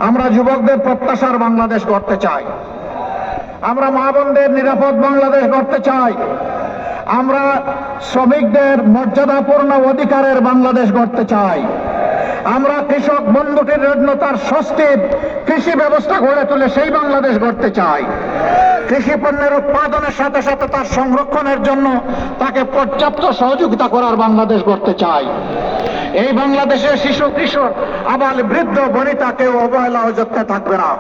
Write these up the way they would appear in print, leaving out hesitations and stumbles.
আমরা যুবকদের প্রত্যাশার বাংলাদেশ গড়তে চাই, আমরা মা বোনদের নিরাপদ বাংলাদেশ গড়তে চাই, আমরা শ্রমিকদের মর্যাদাপূর্ণ অধিকারের বাংলাদেশ গড়তে চাই, আমরা কৃষক বন্ধুটির জন্য তার স্বস্তির কৃষি ব্যবস্থা গড়ে তুলে সেই বাংলাদেশ গড়তে চাই। কৃষি পণ্যের উৎপাদনের সাথে সাথে তার সংরক্ষণের জন্য তাকে পর্যাপ্ত সহযোগিতা করার বাংলাদেশ গড়তে চাই। এই বাংলাদেশে শিশু কিশোর আবার বৃদ্ধ বনিতা কেউ অবহেলা অযত্নে থাকবে না।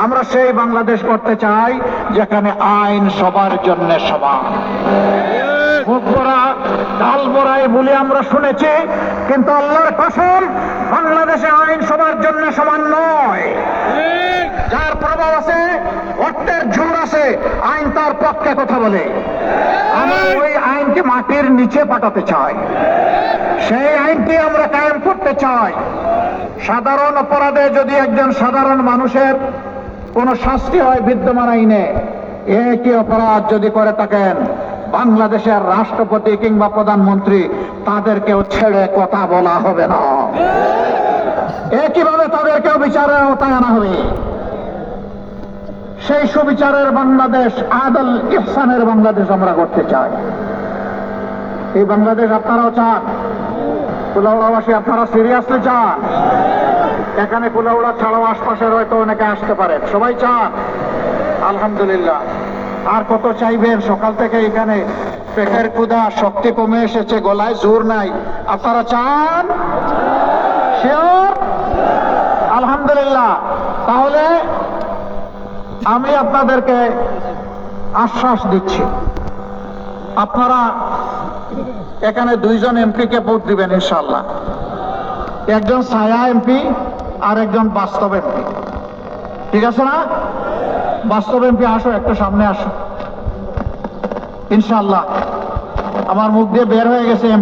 আমরা সেই বাংলাদেশ করতে চাই যেখানে আইন সবার জন্য সমান। মুখ ভরা ডাল ভরাই বলে আমরা শুনেছি, কিন্তু আল্লাহর কসম বাংলাদেশে আইন সবার জন্য সমান নয়। যার প্রভাব আছে, অর্থের জোর আছে, আইন তার পক্ষে কথা বলে। আমরা ওই আইনকে মাটির নিচে পাঠাতে চাই, সেই আইনটি আমরা কায়েম করতে চাই। সাধারণ অপরাধে যদি একজন সাধারণ মানুষের কোন শাস্তি হয় বিদ্যমান আইনে, একই অপরাধ যদি করে থাকেন বাংলাদেশের রাষ্ট্রপতি কিংবা প্রধানমন্ত্রী, তাদেরকেও ছেড়ে কথা বলা হবে না, একইভাবে তাদেরকেও বিচারের আওতায় আনা হবে। সেই সুবিচারের বাংলাদেশ, আদল ইহসানের বাংলাদেশ আমরা করতে চাই। এই বাংলাদেশ আপনারাও চান? কুলাউড়াবাসী আপনারা সিরিয়াসলি চান? এখানে কুলাউড়া ছাড়াও আশপাশের হয়তো অনেকে আসতে পারে, সবাই চান? আলহামদুলিল্লাহ। আর কত চাইবেন? সকাল থেকে এখানে পেটের ক্ষুধা, শক্তি কমে এসেছে, গলায় জোর নাই। আপনারা চান? শিওর? আলহামদুলিল্লাহ। তাহলে আমি আপনাদেরকে আশ্বাস দিচ্ছি, আপনারা এখানে দুইজন এমপিকে ভোট দিবেন ইনশাআল্লাহ। একজন ছায়া এমপি আর একজন বাস্তব এমপি। ঠিক আছে না? বাস্তব এমপি আসো, একটু সামনে আসো ইনশাআল্লাহ। আমার মুখ দিয়ে বের হয়ে গেছে এমপি।